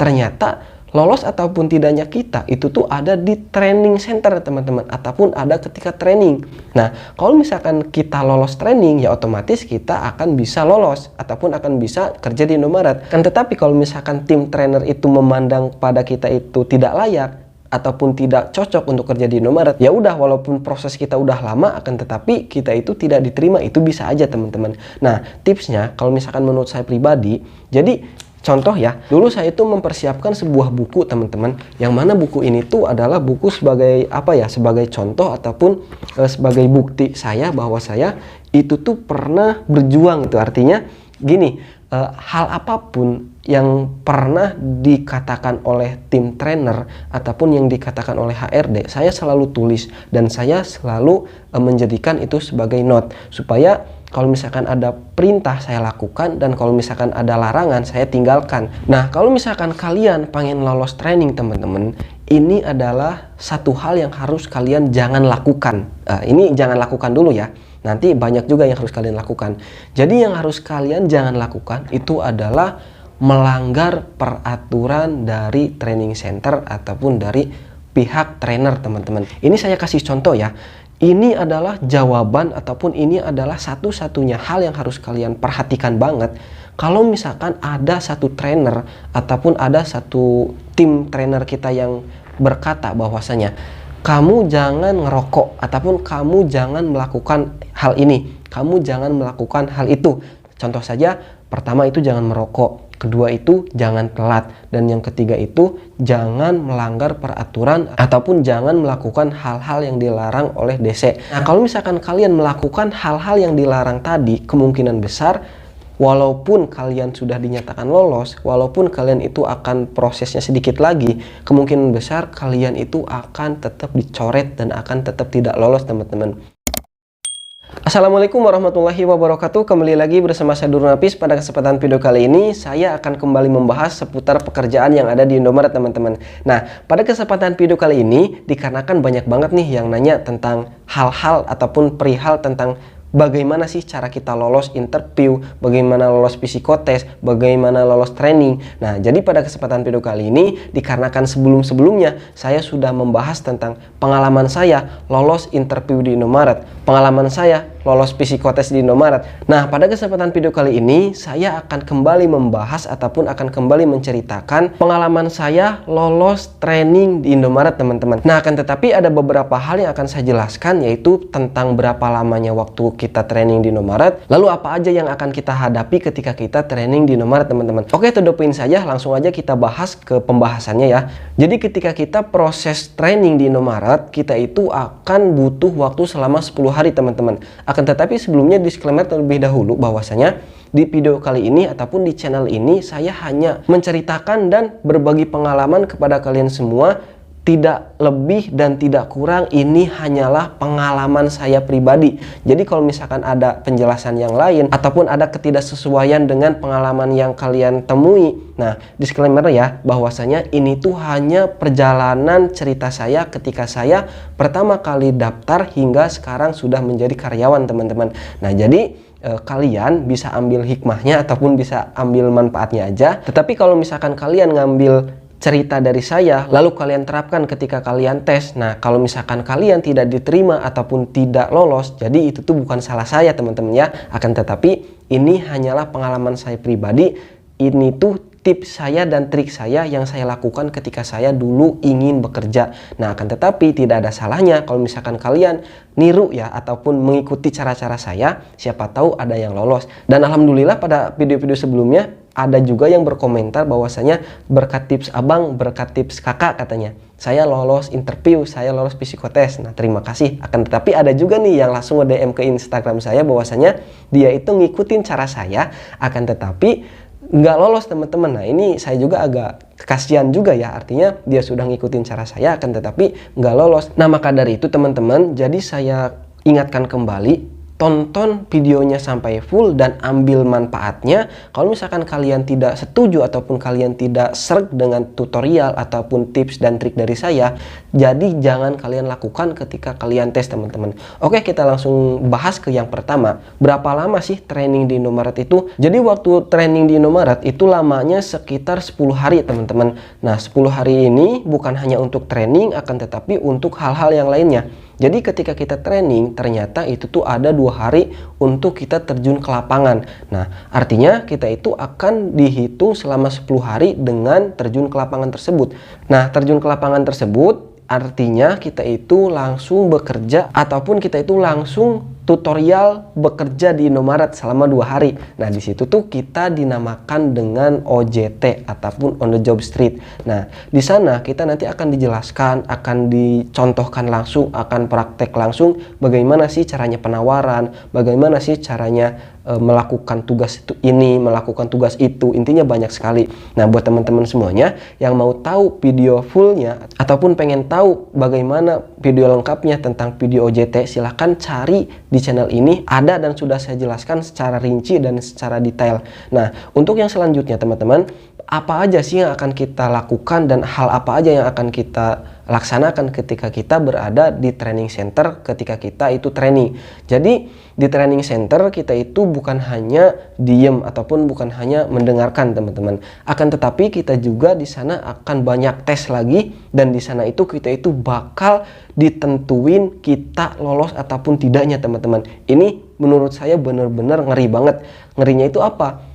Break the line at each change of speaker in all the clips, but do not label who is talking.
ternyata lolos ataupun tidaknya kita itu tuh ada di training center teman-teman, ataupun ada ketika training. Nah, kalau misalkan kita lolos training, ya otomatis kita akan bisa lolos ataupun akan bisa kerja di Indomaret. Kan tetapi kalau misalkan tim trainer itu memandang pada kita itu tidak layak ataupun tidak cocok untuk kerja di Indomaret, ya udah, walaupun proses kita udah lama, akan tetapi kita itu tidak diterima, itu bisa aja teman-teman. Nah, tipsnya kalau misalkan menurut saya pribadi, jadi contoh ya, dulu saya itu mempersiapkan sebuah buku teman-teman, yang mana buku ini tuh adalah buku sebagai apa ya, sebagai contoh ataupun sebagai bukti saya bahwa saya itu tuh pernah berjuang. Itu artinya gini, hal apapun yang pernah dikatakan oleh tim trainer ataupun yang dikatakan oleh HRD, saya selalu tulis dan saya selalu menjadikan itu sebagai note, supaya kalau misalkan ada perintah saya lakukan, dan kalau misalkan ada larangan saya tinggalkan. Nah, kalau misalkan kalian pengen lolos training teman-teman, ini adalah satu hal yang harus kalian jangan lakukan. Ini jangan lakukan dulu ya, nanti banyak juga yang harus kalian lakukan. Jadi yang harus kalian jangan lakukan itu adalah melanggar peraturan dari training center ataupun dari pihak trainer teman-teman. Ini saya kasih contoh ya. Ini adalah jawaban ataupun ini adalah satu-satunya hal yang harus kalian perhatikan banget. Kalau misalkan ada satu trainer ataupun ada satu tim trainer kita yang berkata bahwasanya kamu jangan ngerokok ataupun kamu jangan melakukan hal ini, kamu jangan melakukan hal itu. Contoh saja, pertama itu jangan merokok, kedua itu jangan telat, dan yang ketiga itu jangan melanggar peraturan ataupun jangan melakukan hal-hal yang dilarang oleh DC. Nah, kalau misalkan kalian melakukan hal-hal yang dilarang tadi, kemungkinan besar walaupun kalian sudah dinyatakan lolos, walaupun kalian itu akan prosesnya sedikit lagi, kemungkinan besar kalian itu akan tetap dicoret dan akan tetap tidak lolos teman-teman. Assalamualaikum warahmatullahi wabarakatuh. Kembali lagi bersama saya Durun Apis. Pada kesempatan video kali ini saya akan kembali membahas seputar pekerjaan yang ada di Indomaret teman-teman. Nah, pada kesempatan video kali ini dikarenakan banyak banget nih yang nanya tentang hal-hal ataupun perihal tentang bagaimana sih cara kita lolos interview, bagaimana lolos psikotes, bagaimana lolos training. Nah, jadi pada kesempatan video kali ini dikarenakan sebelum-sebelumnya saya sudah membahas tentang pengalaman saya lolos interview di Indomaret, pengalaman saya lolos psikotes di Indomaret. Nah, pada kesempatan video kali ini saya akan kembali membahas ataupun akan kembali menceritakan pengalaman saya lolos training di Indomaret teman-teman. Nah, akan tetapi ada beberapa hal yang akan saya jelaskan, yaitu tentang berapa lamanya waktu kita training di Indomaret, lalu apa aja yang akan kita hadapi ketika kita training di Indomaret teman-teman. Oke, to the point saja, langsung aja kita bahas ke pembahasannya ya. Jadi ketika kita proses training di Indomaret, kita itu akan butuh waktu selama 10 hari teman-teman. Akan tetapi sebelumnya disclaimer terlebih dahulu bahwasanya di video kali ini ataupun di channel ini saya hanya menceritakan dan berbagi pengalaman kepada kalian semua, tidak lebih dan tidak kurang. Ini hanyalah pengalaman saya pribadi. Jadi kalau misalkan ada penjelasan yang lain ataupun ada ketidaksesuaian dengan pengalaman yang kalian temui, nah disclaimer ya bahwasanya ini tuh hanya perjalanan cerita saya ketika saya pertama kali daftar hingga sekarang sudah menjadi karyawan teman-teman. Nah, jadi kalian bisa ambil hikmahnya ataupun bisa ambil manfaatnya aja. Tetapi kalau misalkan kalian ngambil cerita dari saya lalu kalian terapkan ketika kalian tes, nah kalau misalkan kalian tidak diterima ataupun tidak lolos, jadi itu tuh bukan salah saya teman-teman ya. Akan tetapi ini hanyalah pengalaman saya pribadi. Ini tuh tips saya dan trik saya yang saya lakukan ketika saya dulu ingin bekerja. Nah, akan tetapi tidak ada salahnya kalau misalkan kalian niru ya ataupun mengikuti cara-cara saya, siapa tahu ada yang lolos. Dan alhamdulillah pada video-video sebelumnya ada juga yang berkomentar bahwasanya berkat tips abang, berkat tips kakak katanya, saya lolos interview, saya lolos psikotes. Nah, terima kasih. Akan tetapi ada juga nih yang langsung nge-DM ke Instagram saya bahwasanya dia itu ngikutin cara saya, akan tetapi nggak lolos teman-teman. Nah, ini saya juga agak kasihan juga ya, artinya dia sudah ngikutin cara saya akan tetapi nggak lolos. Nah, maka dari itu teman-teman, jadi saya ingatkan kembali tonton videonya sampai full dan ambil manfaatnya. Kalau misalkan kalian tidak setuju ataupun kalian tidak sreg dengan tutorial ataupun tips dan trik dari saya, jadi jangan kalian lakukan ketika kalian tes, teman-teman. Oke, kita langsung bahas ke yang pertama. Berapa lama sih training di Indomaret itu? Jadi waktu training di Indomaret itu lamanya sekitar 10 hari, teman-teman. Nah, 10 hari ini bukan hanya untuk training, akan tetapi untuk hal-hal yang lainnya. Jadi ketika kita training, ternyata itu tuh ada 2 hari untuk kita terjun ke lapangan. Nah, artinya kita itu akan dihitung selama 10 hari dengan terjun ke lapangan tersebut. Nah, terjun ke lapangan tersebut artinya kita itu langsung bekerja ataupun kita itu langsung tutorial bekerja di Indomaret selama 2 hari. Nah, di situ tuh kita dinamakan dengan OJT ataupun on the job street. Nah, di sana kita nanti akan dijelaskan, akan dicontohkan langsung, akan praktek langsung bagaimana sih caranya penawaran, bagaimana sih caranya melakukan tugas ini, melakukan tugas itu. Intinya banyak sekali. Nah, buat teman-teman semuanya yang mau tahu video fullnya ataupun pengen tahu bagaimana video lengkapnya tentang video OJT, silahkan cari di channel ini, ada dan sudah saya jelaskan secara rinci dan secara detail. Nah, untuk yang selanjutnya teman-teman, apa aja sih yang akan kita lakukan dan hal apa aja yang akan kita laksanakan ketika kita berada di training center ketika kita itu training. Jadi di training center kita itu bukan hanya diem ataupun bukan hanya mendengarkan, teman-teman. Akan tetapi kita juga di sana akan banyak tes lagi, dan di sana itu kita itu bakal ditentuin kita lolos ataupun tidaknya, teman-teman. Ini menurut saya benar-benar ngeri banget. Ngerinya itu apa?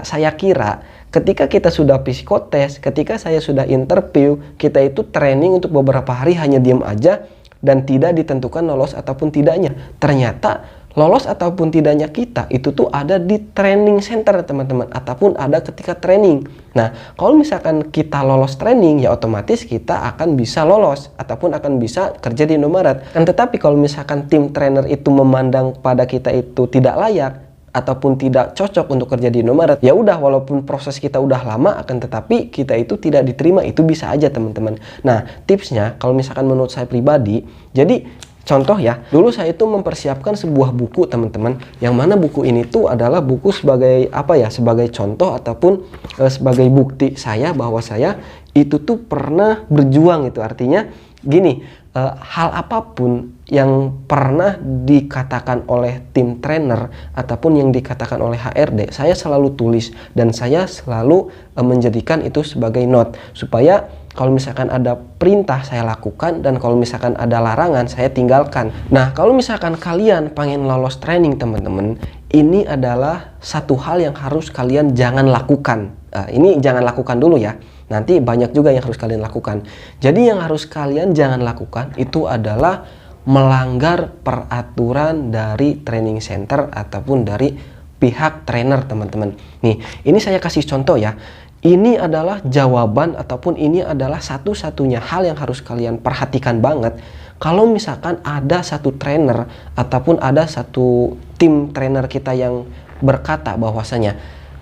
Saya kira ketika kita sudah psikotes, ketika saya sudah interview, kita itu training untuk beberapa hari hanya diam aja dan tidak ditentukan lolos ataupun tidaknya. Ternyata lolos ataupun tidaknya kita itu tuh ada di training center, teman-teman, ataupun ada ketika training. Nah, kalau misalkan kita lolos training, ya otomatis kita akan bisa lolos ataupun akan bisa kerja di Indomaret. Dan tetapi kalau misalkan tim trainer itu memandang pada kita itu tidak layak ataupun tidak cocok untuk kerja di Indomaret, ya udah, walaupun proses kita udah lama, akan tetapi kita itu tidak diterima. Itu bisa aja, teman-teman. Nah, tipsnya kalau misalkan menurut saya pribadi, jadi contoh ya, dulu saya itu mempersiapkan sebuah buku, teman-teman, yang mana buku ini tuh adalah buku sebagai apa ya, sebagai contoh ataupun sebagai bukti saya bahwa saya itu tuh pernah berjuang. Itu artinya gini, hal apapun yang pernah dikatakan oleh tim trainer ataupun yang dikatakan oleh HRD, saya selalu tulis dan saya selalu menjadikan itu sebagai note, supaya kalau misalkan ada perintah saya lakukan dan kalau misalkan ada larangan saya tinggalkan. Nah, kalau misalkan kalian pengen lolos training, teman-teman, ini adalah satu hal yang harus kalian jangan lakukan. Ini jangan lakukan dulu ya. Nanti banyak juga yang harus kalian lakukan. Jadi yang harus kalian jangan lakukan itu adalah melanggar peraturan dari training center ataupun dari pihak trainer, teman-teman. Nih, ini saya kasih contoh ya. Ini adalah jawaban ataupun ini adalah satu-satunya hal yang harus kalian perhatikan banget. Kalau misalkan ada satu trainer ataupun ada satu tim trainer kita yang berkata bahwasanya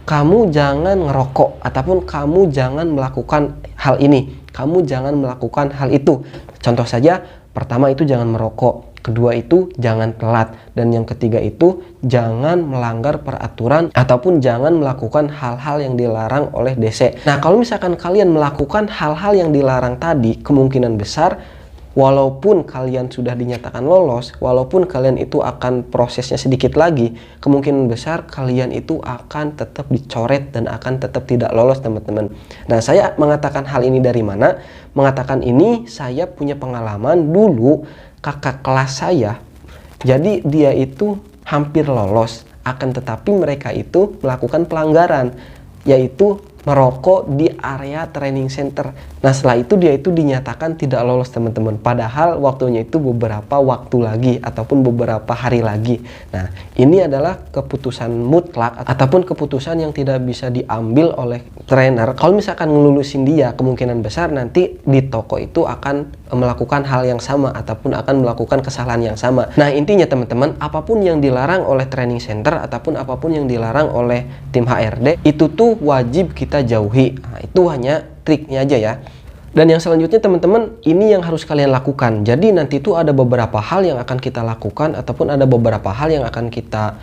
kamu jangan ngerokok ataupun kamu jangan melakukan hal ini, kamu jangan melakukan hal itu. Contoh saja, pertama itu jangan merokok, kedua itu jangan telat, dan yang ketiga itu jangan melanggar peraturan ataupun jangan melakukan hal-hal yang dilarang oleh DC. Nah, kalau misalkan kalian melakukan hal-hal yang dilarang tadi, kemungkinan besar walaupun kalian sudah dinyatakan lolos, walaupun kalian itu akan prosesnya sedikit lagi, kemungkinan besar kalian itu akan tetap dicoret dan akan tetap tidak lolos, teman-teman. Nah, saya mengatakan hal ini dari mana? Mengatakan ini saya punya pengalaman dulu, kakak kelas saya. Jadi dia itu hampir lolos, akan tetapi mereka itu melakukan pelanggaran, yaitu merokok di area training center. Nah, setelah itu dia itu dinyatakan tidak lolos, teman-teman. Padahal waktunya itu beberapa waktu lagi ataupun beberapa hari lagi. Nah, ini adalah keputusan mutlak ataupun keputusan yang tidak bisa diambil oleh trainer. Kalau misalkan ngelulusin dia, kemungkinan besar nanti di toko itu akan melakukan hal yang sama ataupun akan melakukan kesalahan yang sama. Nah, intinya teman-teman, apapun yang dilarang oleh training center ataupun apapun yang dilarang oleh tim HRD, itu tuh wajib kita jauhi. Nah, itu hanya triknya aja ya. Dan yang selanjutnya teman-teman, ini yang harus kalian lakukan. Jadi nanti itu ada beberapa hal yang akan kita lakukan ataupun ada beberapa hal yang akan kita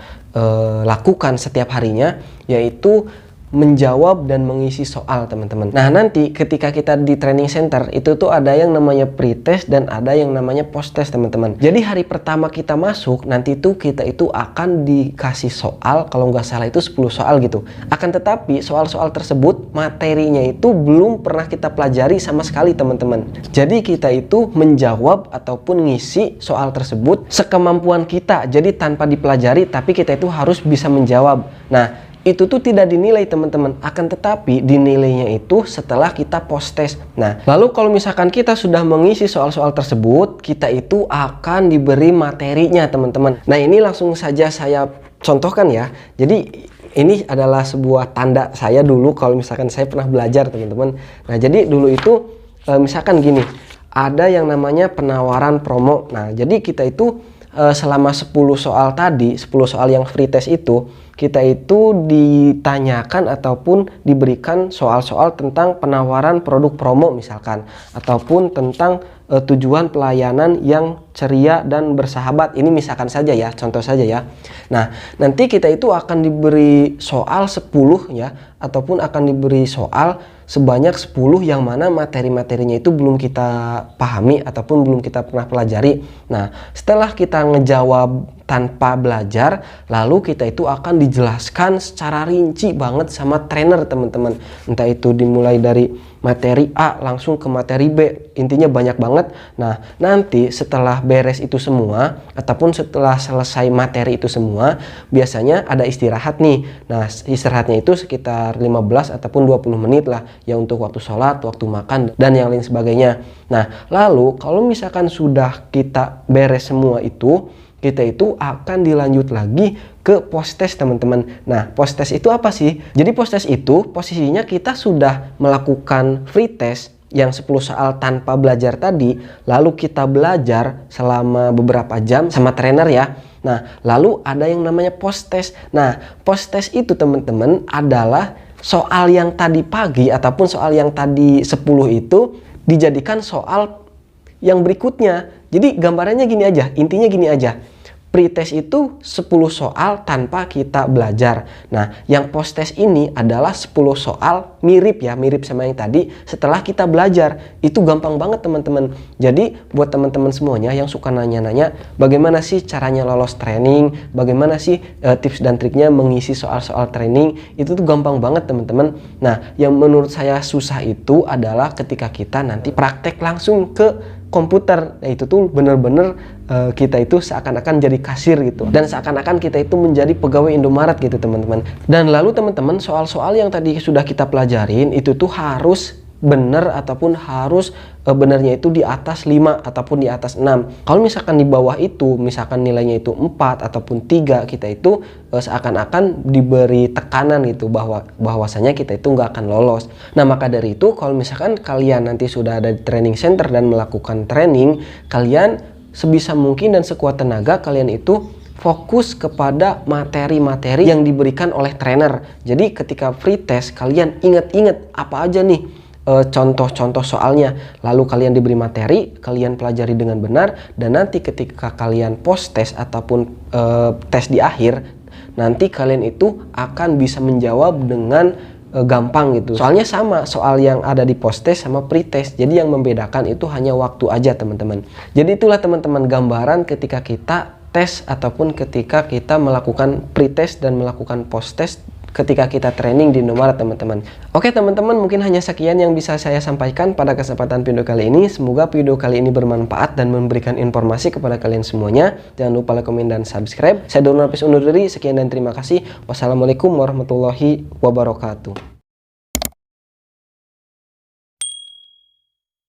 lakukan setiap harinya, yaitu menjawab dan mengisi soal teman-teman. Nah nanti ketika kita di training center itu tuh ada yang namanya pre-test dan ada yang namanya post-test teman-teman. Jadi hari pertama kita masuk nanti tuh kita itu akan dikasih soal, kalau nggak salah itu 10 soal gitu. Akan tetapi soal-soal tersebut materinya itu belum pernah kita pelajari sama sekali teman-teman. Jadi kita itu menjawab ataupun ngisi soal tersebut sekemampuan kita. Jadi tanpa dipelajari tapi kita itu harus bisa menjawab. Nah itu tuh tidak dinilai teman-teman, akan tetapi dinilainya itu setelah kita post test. Nah lalu kalau misalkan kita sudah mengisi soal-soal tersebut, kita itu akan diberi materinya teman-teman. Nah ini langsung saja saya contohkan ya. Jadi ini adalah sebuah tanda saya dulu kalau misalkan saya pernah belajar teman-teman. Nah jadi dulu itu misalkan gini, ada yang namanya penawaran promo. Nah jadi kita itu selama 10 soal tadi, 10 soal yang free test itu, kita itu ditanyakan ataupun diberikan soal-soal tentang penawaran produk promo misalkan, ataupun tentang tujuan pelayanan yang ceria dan bersahabat. Ini misalkan saja ya, contoh saja ya. Nah nanti kita itu akan diberi soal 10 ya, ataupun akan diberi soal sebanyak 10 yang mana materi-materinya itu belum kita pahami ataupun belum kita pernah pelajari. Nah setelah kita ngejawab tanpa belajar, lalu kita itu akan dijelaskan secara rinci banget sama trainer teman-teman. Entah itu dimulai dari materi A langsung ke materi B, intinya banyak banget. Nah nanti setelah beres itu semua ataupun setelah selesai materi itu semua, biasanya ada istirahat nih. Nah istirahatnya itu sekitar 15 ataupun 20 menit lah ya, untuk waktu sholat, waktu makan dan yang lain sebagainya. Nah lalu kalau misalkan sudah kita beres semua itu, kita itu akan dilanjut lagi ke post test teman-teman. Nah post test itu apa sih? Jadi post test itu posisinya kita sudah melakukan free test yang 10 soal tanpa belajar tadi, lalu kita belajar selama beberapa jam sama trainer ya. Nah lalu ada yang namanya post test. Nah post test itu teman-teman adalah soal yang tadi pagi ataupun soal yang tadi 10 itu dijadikan soal yang berikutnya. Jadi gambarannya gini aja, intinya gini aja. Pre-test itu 10 soal tanpa kita belajar. Nah, yang post-test ini adalah 10 soal mirip ya, mirip sama yang tadi setelah kita belajar. Itu gampang banget teman-teman. Jadi, buat teman-teman semuanya yang suka nanya-nanya, bagaimana sih caranya lolos training, bagaimana sih tips dan triknya mengisi soal-soal training, itu tuh gampang banget teman-teman. Nah, yang menurut saya susah itu adalah ketika kita nanti praktek langsung ke komputer. Nah itu tuh bener-bener kita itu seakan-akan jadi kasir gitu, dan seakan-akan kita itu menjadi pegawai Indomaret gitu teman-teman. Dan lalu teman-teman, soal-soal yang tadi sudah kita pelajarin itu tuh harus benar ataupun harus benarnya itu di atas 5 ataupun di atas 6. Kalau misalkan di bawah itu, misalkan nilainya itu 4 ataupun 3, kita itu seakan-akan diberi tekanan gitu bahwasanya kita itu nggak akan lolos. Nah maka dari itu kalau misalkan kalian nanti sudah ada di training center dan melakukan training, kalian sebisa mungkin dan sekuat tenaga kalian itu fokus kepada materi-materi yang diberikan oleh trainer. Jadi ketika free test kalian ingat-ingat apa aja nih contoh-contoh soalnya, lalu kalian diberi materi, kalian pelajari dengan benar, dan nanti ketika kalian post test ataupun tes di akhir, nanti kalian itu akan bisa menjawab dengan gampang gitu. Soalnya sama soal yang ada di post test sama pre test, jadi yang membedakan itu hanya waktu aja teman-teman. Jadi itulah teman-teman gambaran ketika kita tes ataupun ketika kita melakukan pre test dan melakukan post test ketika kita training di Indomaret teman-teman. Oke teman-teman, mungkin hanya sekian yang bisa saya sampaikan pada kesempatan video kali ini. Semoga video kali ini bermanfaat dan memberikan informasi kepada kalian semuanya. Jangan lupa like, komen, dan subscribe. Saya Donald Nafis undur diri. Sekian dan terima kasih. Wassalamualaikum warahmatullahi wabarakatuh.